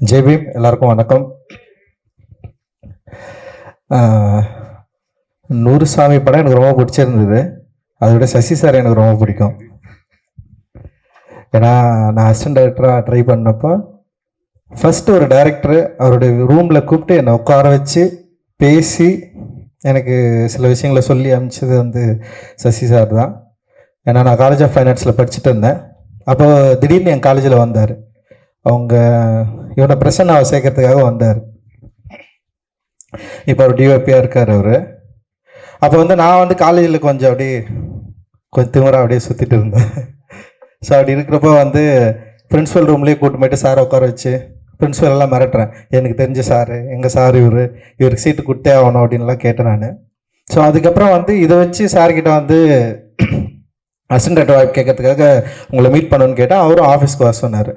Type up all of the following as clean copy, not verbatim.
ஜெய்பீம், எல்லாருக்கும் வணக்கம். நூறுசாமி படம் எனக்கு ரொம்ப பிடிச்சிருந்தது. அதை விட சசி சார் எனக்கு ரொம்ப பிடிக்கும். ஏன்னா நான் அசிஸ்டன்ட் டைரக்டராக ட்ரை பண்ணப்போ ஃபஸ்ட்டு ஒரு டைரக்டர் அவருடைய ரூமில் கூப்பிட்டு என்னை உட்கார வச்சு பேசி எனக்கு சில விஷயங்களை சொல்லி அனுப்பிச்சது வந்து சசி சார் தான். ஏன்னா நான் காலேஜ் ஆஃப் ஃபைன் ஆர்ட்ஸில் படிச்சுட்டு இருந்தேன். அப்போ திடீர்னு என் காலேஜில் வந்தார். அவங்க இவனை பிரசன்னாவை சேர்க்கறதுக்காக வந்தார். இப்போ அவர் டிஓபியாக இருக்கார் அவர். அப்போ வந்து நான் வந்து காலேஜில் கொஞ்சம் திமிராக அப்படியே சுற்றிட்டு இருந்தேன். ஸோ அப்படி இருக்கிறப்போ வந்து பிரின்ஸிபல் ரூம்லேயே கூட்டு போயிட்டு சாரை உட்கார வச்சு பிரின்ஸிபல் எல்லாம் மிரட்டுறேன். எனக்கு தெரிஞ்ச சார், எங்கள் சார் இவருக்கு சீட்டு கொடுத்தே ஆகணும் அப்படின்லாம் கேட்டேன் நான். ஸோ அதுக்கப்புறம் வந்து இதை வச்சு சார்கிட்ட வந்து அசிஸ்டன்ட் டைரக்டர் வாய்ப்பு கேட்கறதுக்காக உங்களை மீட் பண்ணணுன்னு கேட்டால் அவரும் ஆஃபீஸ்க்கு வர சொன்னார்.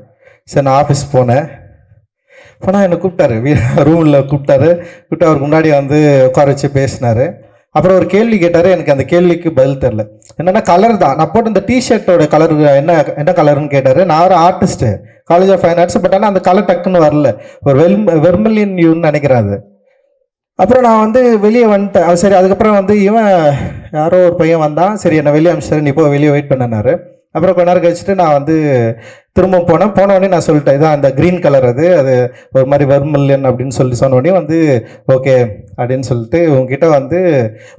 சரி, நான் ஆஃபீஸ் போனேன். என்னை கூப்பிட்டாரு, ரூமில் கூப்பிட்டாரு. அவருக்கு முன்னாடி வந்து உட்கார வச்சு பேசினார். அப்புறம் ஒரு கேள்வி கேட்டார். எனக்கு அந்த கேள்விக்கு பதில் தெரில. என்னென்னா கலர் தான். நான் போட்டு இந்த டிஷர்ட்டோட கலர் என்ன கலருன்னு கேட்டார். நான் ஒரு artist, college of fine arts. But ஆனால் அந்த கலர் டக்குன்னு வரல. ஒரு வெர்மிலியன் யூன்னு நினைக்கிறேன் அது. அப்புறம் நான் வந்து வெளியே வந்துட்டேன். சரி, அதுக்கப்புறம் வந்து இவன் யாரோ ஒரு பையன் வந்தான். சரி, என்னை வெளியே அனுப்பிச்சாரு, நீ இப்போ வெளியே வெயிட் பண்ணனாரு. அப்புறம் கொஞ்ச நேரம் கழிச்சுட்டு நான் வந்து திரும்ப போனோடனே நான் சொல்லிட்டேன், இதான் அந்த க்ரீன் கலர், அது ஒரு மாதிரி வெர்மிலியன் அப்படின்னு சொன்னோடனே வந்து ஓகே அப்படின்னு சொல்லிட்டு உங்ககிட்ட வந்து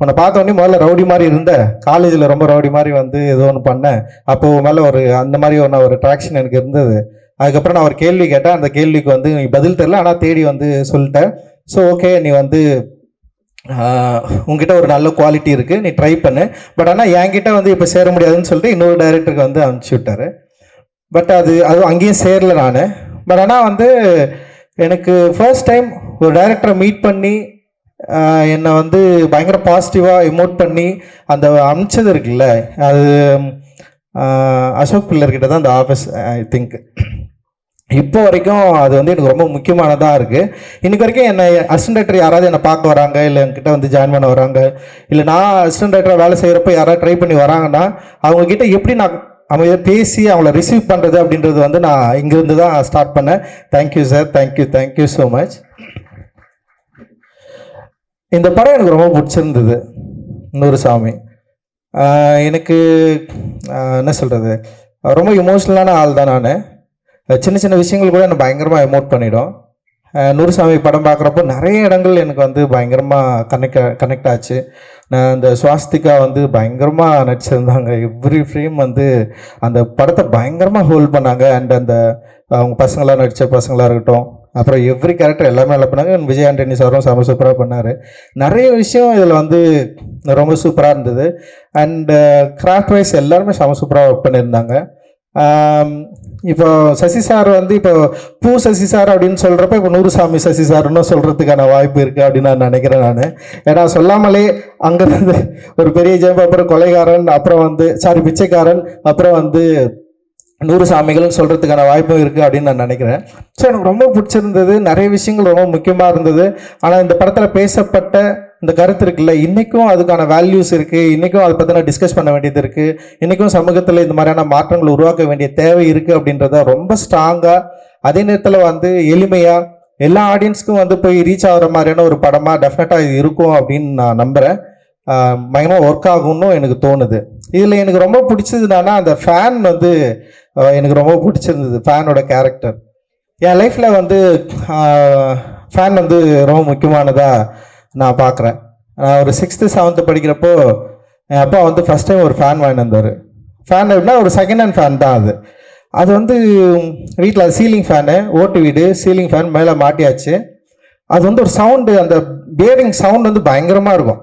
உன்னை பார்த்தோடனே முதல்ல ரவுடி மாதிரி இருந்த, காலேஜில் ரொம்ப ரவுடி மாதிரி வந்து ஏதோ ஒன்று பண்ணேன். அப்போது மேலே அந்த மாதிரி ஒரு அட்ராக்ஷன் எனக்கு இருந்தது. அதுக்கப்புறம் நான் ஒரு கேள்வி கேட்டேன். அந்த கேள்விக்கு வந்து நீ பதில் தெரில, ஆனால் தேடி வந்து சொல்லிட்டேன். ஸோ ஓகே, நீ வந்து உங்ககிட்ட ஒரு நல்ல குவாலிட்டி இருக்குது, நீ ட்ரை பண்ணு. பட் ஆனால் என்கிட்ட வந்து இப்போ சேர முடியாதுன்னு சொல்லிட்டு இன்னொரு டைரக்டருக்கு வந்து அனுப்பிச்சி விட்டார். பட் அது அங்கேயும் சேரல நான். பட் ஆனால் வந்து எனக்கு ஃபர்ஸ்ட் டைம் ஒரு டைரக்டரை மீட் பண்ணி என்னை வந்து பயங்கர பாசிட்டிவாக எமோட் பண்ணி அந்த அனுப்பிச்சது இருக்குல்ல, அது அசோக் பில்லர்கிட்ட தான் அந்த ஆஃபீஸ். ஐ திங்க் இப்போ வரைக்கும் அது வந்து எனக்கு ரொம்ப முக்கியமானதாக இருக்குது. இன்றைக்கு வரைக்கும் என்னை அசிஸ்டன்ட் டைரக்டர் யாராவது என்னை பார்க்க வராங்க, இல்லை என்கிட்ட வந்து ஜாயின் பண்ண வராங்க, இல்லை நான் அசிஸ்டன்ட் டைரக்டராக வேலை செய்கிறப்ப யாராவது ட்ரை பண்ணி வராங்கன்னா அவங்கக்கிட்ட எப்படி நான் அவங்க பேசி அவங்கள ரிசீவ் பண்ணுறது அப்படின்றது வந்து நான் இங்கேருந்து தான் ஸ்டார்ட் பண்ணேன். Thank you sir, thank you so much. இந்த படம் எனக்கு ரொம்ப பிடிச்சிருந்தது. நூறுசாமி எனக்கு என்ன சொல்கிறது, ரொம்ப இமோஷ்னலான ஆள் தான் நான். சின்ன சின்ன விஷயங்கள் கூட என்னை பயங்கரமாக எமோட் பண்ணிடும். நூறுசாமி படம் பார்க்குறப்போ நிறைய இடங்கள் எனக்கு வந்து பயங்கரமாக கனெக்ட் ஆச்சு. நான் அந்த சுவாஸ்திகா வந்து பயங்கரமாக நடிச்சிருந்தாங்க. எவ்ரி ஃப்ரேம் வந்து அந்த படத்தை பயங்கரமாக ஹோல்ட் பண்ணாங்க. அண்ட் அந்த அவங்க பசங்களாம் நடித்த பசங்களாக இருக்கட்டும், அப்புறம் எவ்ரி கேரக்டர் எல்லாமே நல்லா பண்ணாங்க. விஜய் ஆண்டனி சாரும் செம சூப்பராக பண்ணார். நிறைய விஷயம் இதில் வந்து ரொம்ப சூப்பராக இருந்தது. அண்டு கிராஃப்ட் வைஸ் எல்லாருமே செம சூப்பராக ஒர்க் பண்ணியிருந்தாங்க. இப்போ சசி சார் வந்து இப்போ சசி சார் அப்படின்னு சொல்கிறப்ப இப்போ நூறுசாமி சசி சார்னு சொல்கிறதுக்கான வாய்ப்பு இருக்குது அப்படின்னு நான் நினைக்கிறேன் நான். ஏன்னா சொல்லாமலே அங்கேருந்து ஒரு பெரிய ஜெயம், அப்புறம் கொலைகாரன், அப்புறம் வந்து பிச்சைக்காரன், அப்புறம் வந்து நூறுசாமிகள்னு சொல்கிறதுக்கான வாய்ப்பும் இருக்குது அப்படின்னு நான் நினைக்கிறேன். ஸோ எனக்கு ரொம்ப பிடிச்சிருந்தது. நிறைய விஷயங்கள் ரொம்ப முக்கியமாக இருந்தது. ஆனால் இந்த படத்தில் பேசப்பட்ட இந்த கருத்து இருக்குல்ல, இன்றைக்கும் அதுக்கான வேல்யூஸ் இருக்குது. இன்றைக்கும் அதை பற்றின டிஸ்கஸ் பண்ண வேண்டியது இருக்குது. இன்றைக்கும் சமூகத்தில் இந்த மாதிரியான மாற்றங்கள் உருவாக்க வேண்டிய தேவை இருக்குது அப்படின்றத ரொம்ப ஸ்ட்ராங்காக, அதே நேரத்தில் வந்து எளிமையாக எல்லா ஆடியன்ஸ்க்கும் வந்து போய் ரீச் ஆகிற மாதிரியான ஒரு படமாக டெஃபினட்டாக இது இருக்கும் அப்படின்னு நான் நம்புகிறேன். பயங்கரமாக ஒர்க் ஆகும்னு எனக்கு தோணுது. இதில் எனக்கு ரொம்ப பிடிச்சதுனால அந்த ஃபேன் வந்து எனக்கு ரொம்ப பிடிச்சிருந்தது. ஃபேனோட கேரக்டர் என் லைஃப்பில் வந்து ஃபேன் வந்து ரொம்ப முக்கியமானதாக நான் பார்க்குறேன். நான் ஒரு 6th 7th படிக்கிறப்போ என் அப்பா வந்து ஃபஸ்ட் டைம் ஒரு ஃபேன் வாங்கி வந்தார். ஃபேன் எப்படின்னா ஒரு செகண்ட் ஹேண்ட் ஃபேன் தான் அது. அது வந்து வீட்டில் அது சீலிங் ஃபேனு, ஓட்டு வீடு, சீலிங் ஃபேன் மேலே மாட்டியாச்சு. அது வந்து ஒரு சவுண்டு, அந்த பேரிங் சவுண்ட் வந்து பயங்கரமாக இருக்கும்.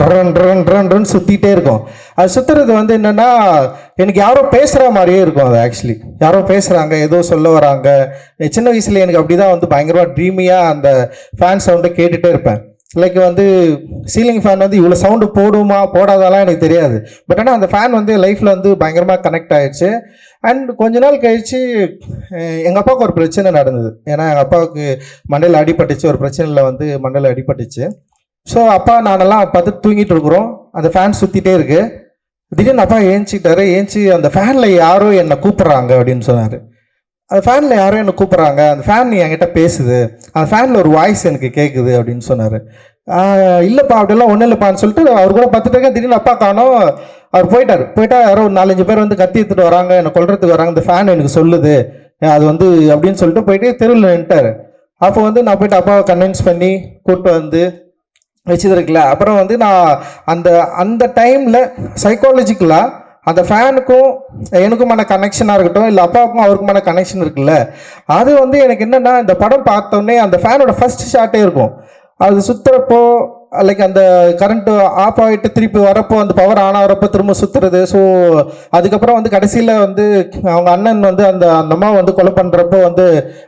ட்ரன் சுற்றிட்டே இருக்கும். அது சுற்றுறது வந்து என்னென்னா எனக்கு யாரோ பேசுகிற மாதிரியே இருக்கும். அது ஆக்சுவலி யாரோ பேசுகிறாங்க, ஏதோ சொல்ல வராங்க. சின்ன வயசில் எனக்கு அப்படி தான் வந்து பயங்கரமாக ட்ரீமியாக அந்த ஃபேன் சவுண்டை கேட்டுகிட்டே இருப்பேன். லைக் வந்து சீலிங் ஃபேன் வந்து இவ்வளோ சவுண்டு போடுமா போடாதாலாம் எனக்கு தெரியாது. பட் ஆனால் அந்த ஃபேன் வந்து லைஃப்பில் வந்து பயங்கரமாக கனெக்ட் ஆகிடுச்சு. அண்ட் கொஞ்ச நாள் கழித்து எங்கள் அப்பாவுக்கு ஒரு பிரச்சனை நடந்தது. ஏன்னா எங்கள் அப்பாவுக்கு மண்டையில் அடிபட்டுச்சு. ஒரு பிரச்சனையில் வந்து மண்டையில் அடிபட்டுச்சு. ஸோ அப்பா நானெல்லாம் பார்த்து தூங்கிட்டு இருக்கிறோம். அந்த ஃபேன் சுற்றிட்டே இருக்கு. திடீர்னு அப்பா ஏஞ்சிக்கிட்டாரு. ஏஞ்சி அந்த ஃபேனில் யாரோ என்னை கூப்பிட்றாங்க அப்படின்னு சொன்னார். அந்த ஃபேனில் யாரும் என்னை கூப்பிட்றாங்க, அந்த ஃபேன் என்கிட்ட பேசுது, அந்த ஃபேனில் ஒரு வாய்ஸ் எனக்கு கேட்குது அப்படின்னு சொன்னார். இல்லைப்பா அப்படிலாம் ஒன்றும் இல்லைப்பான்னு சொல்லிட்டு அவர் கூட பார்த்துட்டு இருக்கேன். திடீர்னு அப்பா காணோம். அவர் போயிட்டா யாரோ ஒரு 4-5 பேர் வந்து கத்தி எடுத்துட்டு வராங்க, என்னை கொல்றதுக்கு வராங்க, இந்த ஃபேன் எனக்கு சொல்லுது அது வந்து அப்படின்னு சொல்லிட்டு போயிட்டு தெருவில் நின்ட்டார். அப்போ வந்து நான் போயிட்டு அப்பாவை கன்வின்ஸ் பண்ணி கூப்பிட்டு வந்து வச்சுருக்கல. அப்புறம் வந்து நான் அந்த அந்த டைமில் சைக்காலஜிக்கலாக அந்த ஃபேனுக்கும் எனக்குமான கனெக்ஷனாக இருக்கட்டும், இல்லை அப்பாவுக்கும் அவருக்குமான கனெக்ஷன் இருக்குல்ல, அது வந்து எனக்கு என்னென்னா இந்த படம் பார்த்தோன்னே அந்த ஃபேனோட ஃபர்ஸ்ட் ஷாட்டே இருக்கும். அது சுற்றுறப்போ லைக் அந்த கரண்ட்டு ஆஃப் ஆகிட்டு திருப்பி வரப்போ அந்த பவர் ஆன் ஆகிறப்போ திரும்ப சுற்றுறது. ஸோ அதுக்கப்புறம் வந்து கடைசியில் வந்து அவங்க அண்ணன் வந்து அந்த அந்த அம்மா வந்து கொலை பண்ணுறப்போ வந்து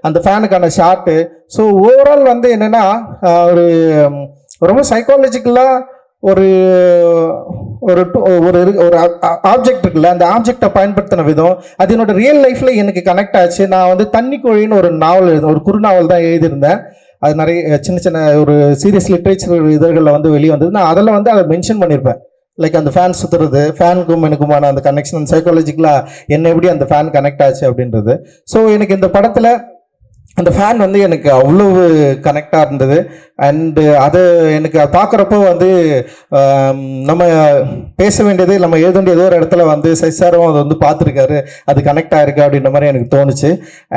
அந்த ஃபேனுக்கான ஷாட்டு. ஸோ ஓவரால் வந்து என்னென்னா ஒரு ரொம்ப சைக்காலஜிக்கலாக ஒரு ஒரு ஒரு ஒரு ஆப்ஜெக்ட் இருக்குல்ல, அந்த ஆப்ஜெக்டை பயன்படுத்தின விதம் அது என்னோட ரியல் லைஃப்பில் எனக்கு கனெக்ட் ஆச்சு. நான் வந்து தண்ணி கோழின்னு ஒரு நாவல் ஒரு குறுநாவல் தான் எழுதியிருந்தேன். அது நிறைய சின்ன சின்ன ஒரு சீரியஸ் லிட்ரேச்சர் இதழ்களில் வந்து வெளியே வந்தது. நான் அதில் வந்து அதை மென்ஷன் பண்ணியிருப்பேன். லைக் அந்த ஃபேன் சுற்றுறது, ஃபேனுக்கும் எனக்குமான அந்த கனெக்ஷன் சைக்காலஜிக்கலாக என்ன எப்படி அந்த ஃபேன் கனெக்ட் ஆச்சு அப்படின்றது. ஸோ எனக்கு இந்த படத்தில் அந்த ஃபேன் வந்து எனக்கு அவ்வளோ கனெக்டாக இருந்தது. அண்டு அது எனக்கு பார்க்குறப்போ வந்து நம்ம பேச வேண்டியது நம்ம எழுத வேண்டிய ஏதோ ஒரு இடத்துல வந்து சைசாரும் அதை வந்து பார்த்துருக்காரு, அது கனெக்ட் ஆகிருக்கு அப்படின்ற மாதிரி எனக்கு தோணுச்சு.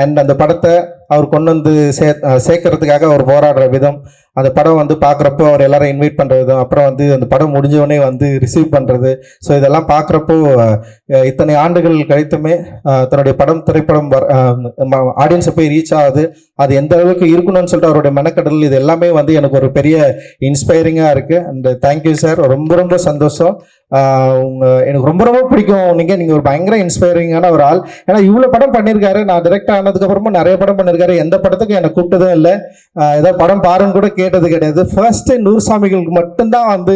அண்ட் அந்த படத்தை அவர் கொண்டு வந்து சேர்க்கறதுக்காக அவர் போராடுற விதம், அந்த படம் வந்து பார்க்குறப்போ அவர் எல்லாரும் இன்வைட் பண்ணுற விதம், அப்புறம் வந்து அந்த படம் முடிஞ்சவொடனே வந்து ரிசீவ் பண்ணுறது. ஸோ இதெல்லாம் பார்க்குறப்போ இத்தனை ஆண்டுகள் கழித்துமே தன்னுடைய திரைப்படம் ஆடியன்ஸை போய் ரீச் ஆகுது, அது எந்த அளவுக்கு இருக்கணும்னு சொல்லிட்டு அவருடைய மெனக்கடல், இது எல்லாமே வந்து எனக்கு ஒரு பெரிய இன்ஸ்பைரிங்காக இருக்குது. அண்ட் தேங்க்யூ சார், ரொம்ப ரொம்ப சந்தோஷம். எனக்கு ரொம்ப ரொம்ப பிடிக்கும். நீங்கள் ஒரு பயங்கர இன்ஸ்பைரிங்கான ஒரு ஆள். ஏன்னா இவ்வளோ படம் பண்ணியிருக்காரு. நான் டைரக்ட் ஆனதுக்கப்புறமா நிறைய படம் பண்ணியிருக்காரு. எந்த படத்துக்கும் என்னை கூப்பிட்டதும் இல்லை, ஏதாவது படம் பாருன்னு கூட கேட்டது கிடையாது. ஃபர்ஸ்ட் நூறுசாமிகளுக்கு மட்டும்தான் வந்து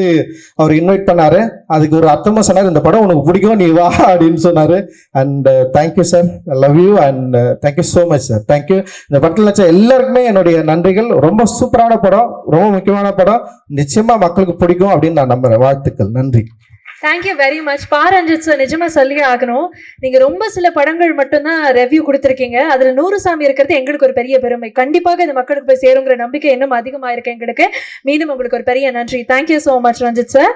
அவர் இன்வைட் பண்ணார். அதுக்கு ஒரு அர்த்தமாக சொன்னார், இந்த படம் உனக்கு பிடிக்கும் நீ வா அப்படின்னு சொன்னார். And thank you sir, love you and thank you so much sir. Thank you. இந்த படத்தில் நினச்ச எல்லாருக்குமே என்னுடைய நன்றிகள். ரொம்ப சூப்பரான படம், ரொம்ப முக்கியமான படம், நிச்சயமாக மக்களுக்கு பிடிக்கும் அப்படின்னு நான் நம்புகிறேன். வாழ்த்துக்கள், நன்றி. Thank you very much. Ranjith sir, நிஜமா சொல்லியே ஆகணும், நீங்க ரொம்ப சில படங்கள் மட்டும்தான் ரெவ்யூ கொடுத்துருக்கீங்க, அதுல 100 சாமி இருக்கிறது எங்களுக்கு ஒரு பெரிய பெருமை. கண்டிப்பாக இது மக்களுக்கு போய் சேருங்கிற நம்பிக்கை இன்னும் அதிகமாக இருக்கு எங்களுக்கு. மீண்டும் உங்களுக்கு ஒரு பெரிய நன்றி. Thank you so much Ranjith sir.